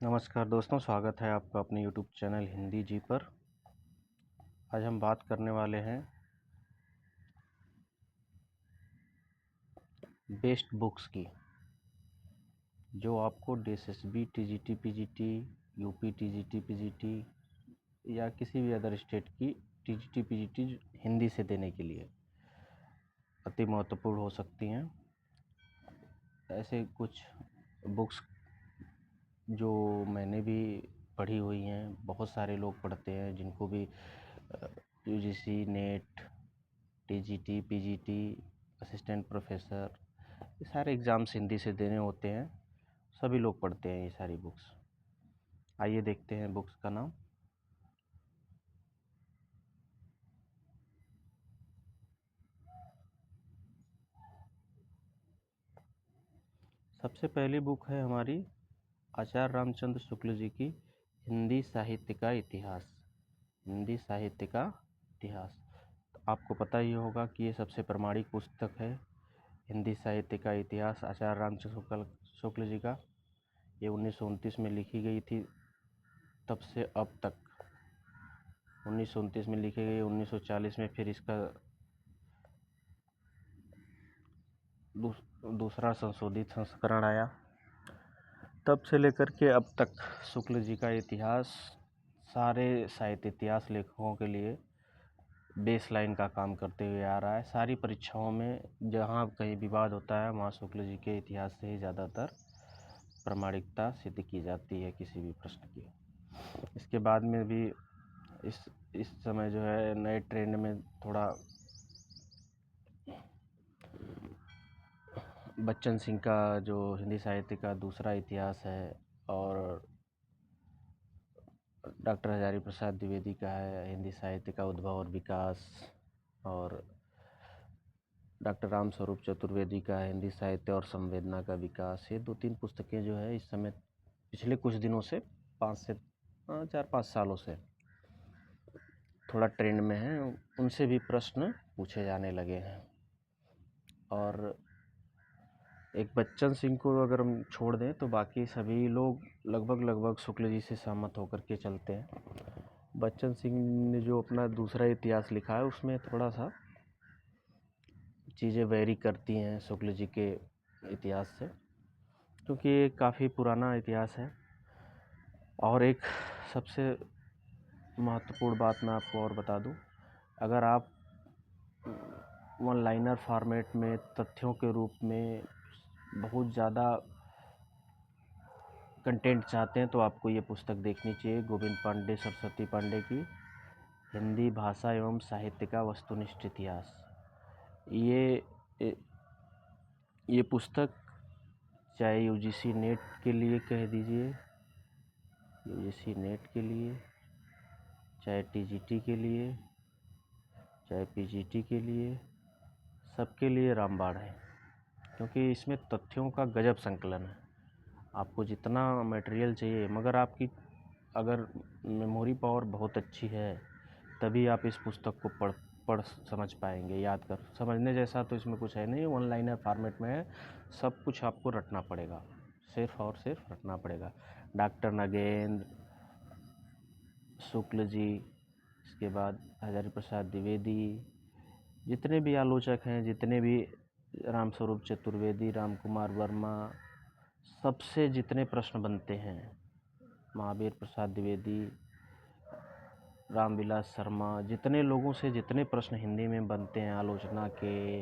नमस्कार दोस्तों, स्वागत है आपका अपने यूट्यूब चैनल हिंदी जी पर। आज हम बात करने वाले हैं बेस्ट बुक्स की, जो आपको SSB, TGT, PGT, UP TGT, PGT या किसी भी अदर स्टेट की टीजीटी, पीजीटी हिंदी से देने के लिए अति महत्वपूर्ण हो सकती हैं। ऐसे कुछ बुक्स जो मैंने भी पढ़ी हुई हैं, बहुत सारे लोग पढ़ते हैं जिनको भी UGC, net, TGT, PGT, assistant professor, ये सारे एग्ज़ाम्स हिंदी से देने होते हैं। सभी लोग पढ़ते हैं ये सारी बुक्स। आइए देखते हैं बुक्स का नाम। सबसे पहली बुक है हमारी आचार्य रामचंद्र शुक्ल जी की हिंदी साहित्य का इतिहास। हिंदी साहित्य का इतिहास। तो आपको पता ही होगा कि ये सबसे प्रामाणिक पुस्तक है, हिंदी साहित्य का इतिहास आचार्य रामचंद्र शुक्ल जी का। ये 1929 में लिखी गई थी, तब से अब तक 1929 में लिखी गई। 1940 में फिर इसका दूसरा संशोधित संस्करण आया। तब से लेकर के अब तक शुक्ल जी का इतिहास सारे साहित्य इतिहास लेखकों के लिए बेस लाइन का काम करते हुए आ रहा है। सारी परीक्षाओं में जहाँ कहीं विवाद होता है, वहाँ शुक्ल जी के इतिहास से ही ज़्यादातर प्रामाणिकता सिद्ध की जाती है किसी भी प्रश्न की। इसके बाद में भी इस समय जो है नए ट्रेंड में थोड़ा बच्चन सिंह का जो हिंदी साहित्य का दूसरा इतिहास है, और डॉक्टर हजारी प्रसाद द्विवेदी का है हिंदी साहित्य का उद्भव और विकास, और डॉक्टर राम स्वरूप चतुर्वेदी का है हिंदी साहित्य और संवेदना का विकास। ये 2-3 पुस्तकें जो है इस समय पिछले कुछ दिनों से 4-5 सालों से थोड़ा ट्रेंड में है। उनसे भी प्रश्न पूछे जाने लगे हैं। और एक बच्चन सिंह को अगर हम छोड़ दें तो बाकी सभी लोग लगभग शुक्ल जी से सहमत होकर के चलते हैं। बच्चन सिंह ने जो अपना दूसरा इतिहास लिखा है उसमें थोड़ा सा चीज़ें वेरी करती हैं शुक्ल जी के इतिहास से, क्योंकि ये काफ़ी पुराना इतिहास है। और एक सबसे महत्वपूर्ण बात मैं आपको और बता दूं, अगर आप वन लाइनर फॉर्मेट में तथ्यों के रूप में बहुत ज़्यादा कंटेंट चाहते हैं तो आपको ये पुस्तक देखनी चाहिए, गोविंद पांडे सरस्वती पांडे की हिंदी भाषा एवं साहित्य का वस्तुनिष्ठ इतिहास। ये पुस्तक चाहे यूजीसी नेट के लिए कह दीजिए, यूजीसी नेट के लिए, चाहे टीजीटी के लिए, चाहे पीजीटी के लिए, सबके लिए रामबाण है, क्योंकि इसमें तथ्यों का गजब संकलन है। आपको जितना मटेरियल चाहिए, मगर आपकी अगर मेमोरी पावर बहुत अच्छी है तभी आप इस पुस्तक को पढ़ समझ पाएंगे, याद कर समझने जैसा तो इसमें कुछ है नहीं। वन लाइनर फॉर्मेट में है, सब कुछ आपको रटना पड़ेगा, सिर्फ और सिर्फ रटना पड़ेगा। डॉक्टर नगेंद्र, शुक्ल जी, इसके बाद हजारी प्रसाद द्विवेदी, जितने भी आलोचक हैं, जितने भी राम स्वरूप चतुर्वेदी, राम कुमार वर्मा, सबसे जितने प्रश्न बनते हैं, महावीर प्रसाद द्विवेदी, रामविलास शर्मा, जितने लोगों से जितने प्रश्न हिंदी में बनते हैं, आलोचना के,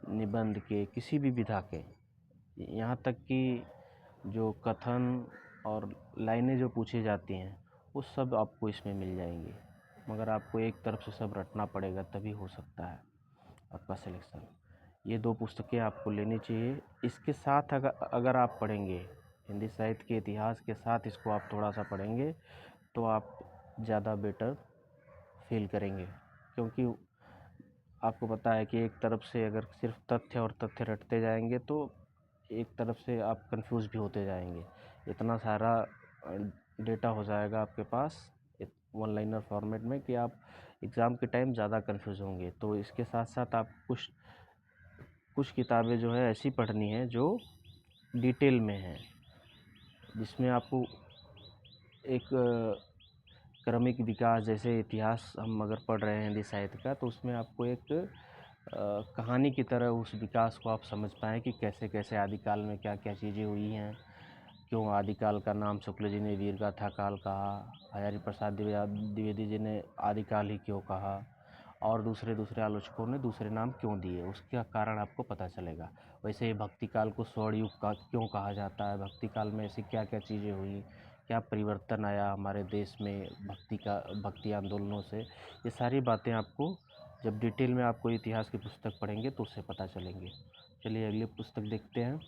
निबंध के, किसी भी विधा के, यहाँ तक कि जो कथन और लाइनें जो पूछी जाती हैं वो सब आपको इसमें मिल जाएंगी, मगर आपको एक तरफ से सब रटना पड़ेगा, तभी हो सकता है आपका सिलेक्शन। ये 2 पुस्तकें आपको लेनी चाहिए। इसके साथ अगर आप पढ़ेंगे, हिंदी साहित्य के इतिहास के साथ इसको आप थोड़ा सा पढ़ेंगे तो आप ज़्यादा बेटर फील करेंगे, क्योंकि आपको पता है कि एक तरफ से अगर सिर्फ तथ्य और तथ्य रटते जाएंगे तो एक तरफ से आप कंफ्यूज भी होते जाएंगे। इतना सारा डेटा हो जाएगा आपके पास वन लाइनर फॉर्मेट में कि आप एग्ज़ाम के टाइम ज़्यादा कंफ्यूज होंगे। तो इसके साथ साथ आप कुछ किताबें जो है ऐसी पढ़नी है जो डिटेल में है, जिसमें आपको एक क्रमिक विकास, जैसे इतिहास हम अगर पढ़ रहे हैं हिंदी साहित्य का, तो उसमें आपको एक कहानी की तरह उस विकास को आप समझ पाएँ कि कैसे कैसे आदिकाल में क्या क्या चीज़ें हुई हैं, क्यों आदिकाल का नाम शुक्ल जी ने वीरगाथा काल कहा, हजारी प्रसाद द्विवेदी जी ने आदिकाल ही क्यों कहा, और दूसरे दूसरे आलोचकों ने दूसरे नाम क्यों दिए, उसका कारण आपको पता चलेगा। वैसे ही भक्ति काल को स्वर्ण युग का क्यों कहा जाता है, भक्ति काल में ऐसी क्या क्या चीज़ें हुई, क्या परिवर्तन आया हमारे देश में भक्ति आंदोलनों से, ये सारी बातें आपको जब डिटेल में आपको इतिहास की पुस्तक पढ़ेंगे तो उससे पता चलेंगे। चलिए अगली पुस्तक देखते हैं।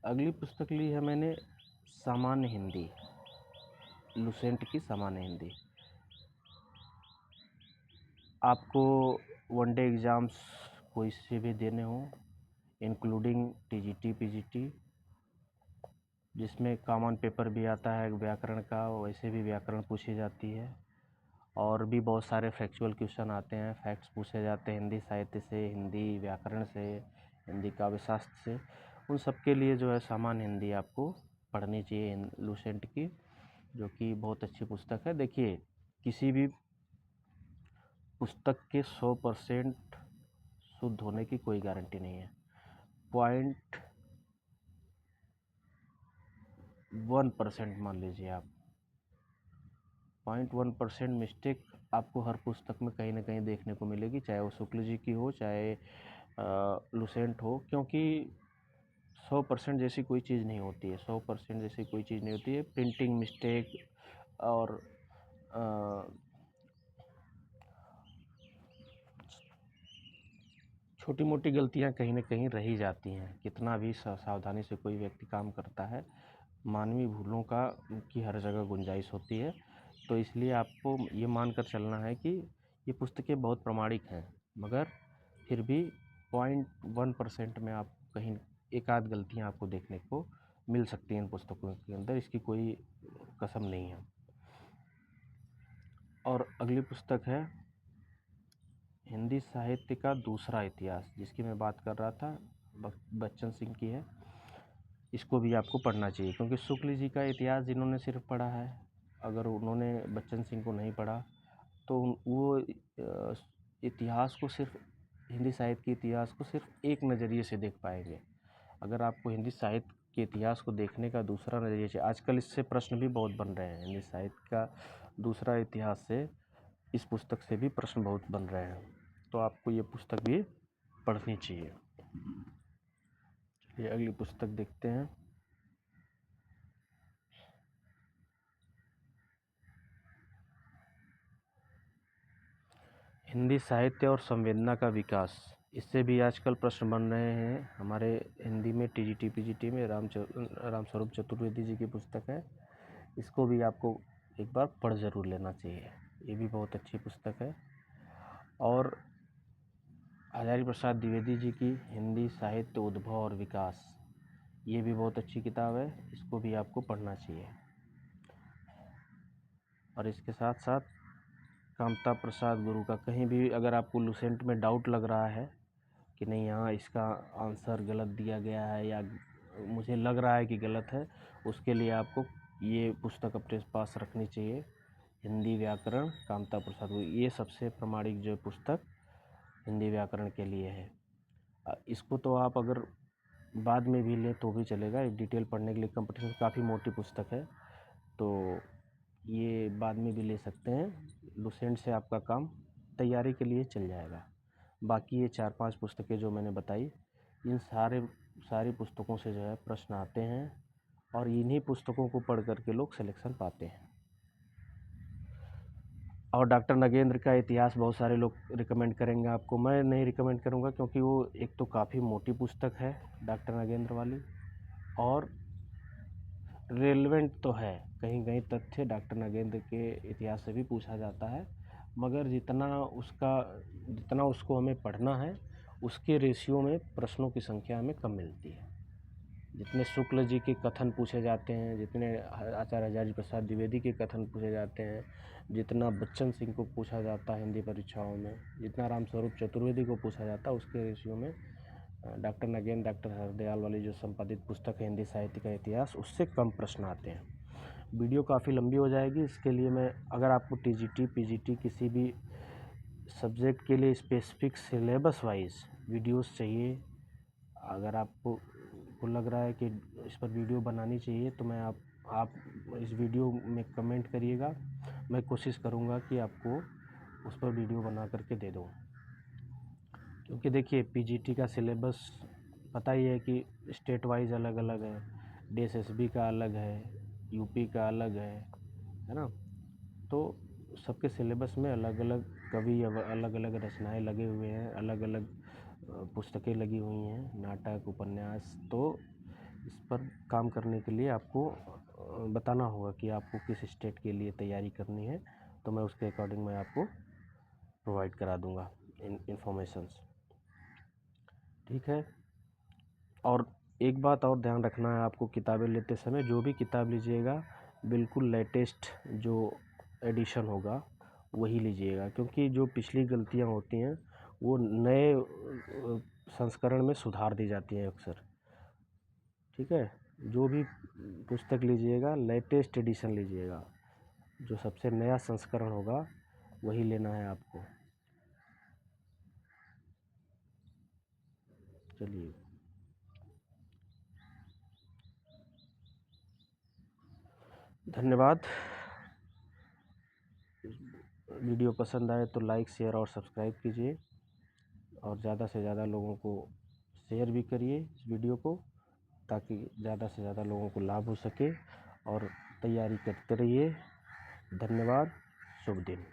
अगली पुस्तक ली है मैंने सामान्य हिंदी, लुसेंट की सामान्य हिंदी। आपको वनडे एग्ज़ाम्स कोई से भी देने हों, इंक्लूडिंग टीजीटी पीजीटी, जिसमें कॉमन पेपर भी आता है व्याकरण का, वैसे भी व्याकरण पूछी जाती है, और भी बहुत सारे फैक्चुअल क्वेश्चन आते हैं, फैक्ट्स पूछे जाते हैं हिंदी साहित्य से, हिंदी व्याकरण से, हिंदी काव्यशास्त्र से। उन सब के लिए जो है सामान्य हिंदी आपको पढ़नी चाहिए लुसेंट की, जो कि बहुत अच्छी पुस्तक है। देखिए, किसी भी पुस्तक के 100% शुद्ध होने की कोई गारंटी नहीं है। 0.1% मान लीजिए आप, 0.1% मिस्टेक आपको हर पुस्तक में कहीं ना कहीं देखने को मिलेगी, चाहे वो शुक्ल जी की हो, चाहे लुसेंट हो, क्योंकि 100% जैसी कोई चीज़ नहीं होती है। 100% जैसी कोई चीज़ नहीं होती है। प्रिंटिंग मिस्टेक और छोटी मोटी गलतियां कहीं ना कहीं रही जाती हैं। कितना भी सावधानी से कोई व्यक्ति काम करता है, मानवीय भूलों की हर जगह गुंजाइश होती है। तो इसलिए आपको ये मानकर चलना है कि ये पुस्तकें बहुत प्रामाणिक हैं, मगर फिर भी 0.1% में आप कहीं एक आध गलतियाँ आपको देखने को मिल सकती हैं इन पुस्तकों के अंदर, इसकी कोई कसम नहीं है। और अगली पुस्तक है हिंदी साहित्य का दूसरा इतिहास, जिसकी मैं बात कर रहा था, बच्चन सिंह की है। इसको भी आपको पढ़ना चाहिए, क्योंकि शुक्ल जी का इतिहास जिन्होंने सिर्फ पढ़ा है, अगर उन्होंने बच्चन सिंह को नहीं पढ़ा तो वो इतिहास को सिर्फ हिंदी साहित्य के इतिहास को सिर्फ एक नज़रिए से देख पाएंगे। अगर आपको हिंदी साहित्य के इतिहास को देखने का दूसरा नज़रिए से, आजकल इससे प्रश्न भी बहुत बन रहे हैं, हिंदी साहित्य का दूसरा इतिहास से इस पुस्तक से भी प्रश्न बहुत बन रहे हैं, तो आपको ये पुस्तक भी पढ़नी चाहिए। चलिए अगली पुस्तक देखते हैं। हिंदी साहित्य और संवेदना का विकास, इससे भी आजकल प्रश्न बन रहे हैं हमारे हिंदी में। टीजीटी पीजीटी में रामस्वरूप चतुर्वेदी जी की पुस्तक है, इसको भी आपको एक बार पढ़ ज़रूर लेना चाहिए, ये भी बहुत अच्छी पुस्तक है। और हजारी प्रसाद द्विवेदी जी की हिंदी साहित्य उद्भव और विकास, ये भी बहुत अच्छी किताब है, इसको भी आपको पढ़ना चाहिए। और इसके साथ साथ कामता प्रसाद गुरु का, कहीं भी अगर आपको लुसेंट में डाउट लग रहा है कि नहीं यहाँ इसका आंसर गलत दिया गया है या मुझे लग रहा है कि गलत है, उसके लिए आपको ये पुस्तक अपने पास रखनी चाहिए, हिंदी व्याकरण कामता प्रसाद गुरु। ये सबसे प्रामाणिक जो पुस्तक हिंदी व्याकरण के लिए है। इसको तो आप अगर बाद में भी लें तो भी चलेगा, डिटेल पढ़ने के लिए कंपटीशन, काफ़ी मोटी पुस्तक है, तो ये बाद में भी ले सकते हैं। लुसेंट से आपका काम तैयारी के लिए चल जाएगा। बाकी ये 4-5 पुस्तकें जो मैंने बताई, इन सारी पुस्तकों से जो है प्रश्न आते हैं, और इन्हीं पुस्तकों को पढ़ कर के लोग सिलेक्शन पाते हैं। और डॉक्टर नगेंद्र का इतिहास बहुत सारे लोग रिकमेंड करेंगे आपको, मैं नहीं रिकमेंड करूँगा, क्योंकि वो एक तो काफ़ी मोटी पुस्तक है डॉक्टर नगेंद्र वाली, और रेलेवेंट तो है, कहीं कहीं तथ्य डॉक्टर नगेंद्र के इतिहास से भी पूछा जाता है, मगर जितना उसको हमें पढ़ना है उसके रेशियो में प्रश्नों की संख्या हमें कम मिलती है। जितने शुक्ल जी के कथन पूछे जाते हैं, जितने आचार्य हजारी प्रसाद द्विवेदी के कथन पूछे जाते हैं, जितना बच्चन सिंह को पूछा जाता है हिंदी परीक्षाओं में, जितना रामस्वरूप चतुर्वेदी को पूछा जाता है, उसके रेशियो में डॉक्टर नगेन डॉक्टर हरदयाल वाली जो संपादित पुस्तक है हिंदी साहित्य का इतिहास, उससे कम प्रश्न आते हैं। वीडियो काफ़ी लंबी हो जाएगी, इसके लिए मैं, अगर आपको टीजीटी पीजीटी किसी भी सब्जेक्ट के लिए स्पेसिफिक सिलेबस वाइज वीडियोस चाहिए, अगर आपको लग रहा है कि इस पर वीडियो बनानी चाहिए, तो मैं आप इस वीडियो में कमेंट करिएगा, मैं कोशिश करूँगा कि आपको उस पर वीडियो बना करके दे दूँ। क्योंकि देखिए पीजीटी का सिलेबस पता ही है कि स्टेट वाइज अलग अलग है, डीएसएसबी का अलग है, यूपी का अलग है ना। तो सबके सिलेबस में अलग अलग कवि, अलग अलग रचनाएं लगे हुए हैं, अलग अलग पुस्तकें लगी हुई हैं, नाटक, उपन्यास। तो इस पर काम करने के लिए आपको बताना होगा कि आपको किस स्टेट के लिए तैयारी करनी है, तो मैं उसके अकॉर्डिंग मैं आपको प्रोवाइड करा दूंगा इन्फॉर्मेशंस, ठीक है। और एक बात और ध्यान रखना है आपको, किताबें लेते समय जो भी किताब लीजिएगा बिल्कुल लेटेस्ट जो एडिशन होगा वही लीजिएगा, क्योंकि जो पिछली गलतियां होती हैं वो नए संस्करण में सुधार दी जाती हैं अक्सर, ठीक है। जो भी पुस्तक लीजिएगा लेटेस्ट एडिशन लीजिएगा, जो सबसे नया संस्करण होगा वही लेना है आपको। चलिए, धन्यवाद। वीडियो पसंद आए तो लाइक, शेयर और सब्सक्राइब कीजिए, और ज़्यादा से ज़्यादा लोगों को शेयर भी करिए इस वीडियो को, ताकि ज़्यादा से ज़्यादा लोगों को लाभ हो सके, और तैयारी करते रहिए। धन्यवाद, शुभ दिन।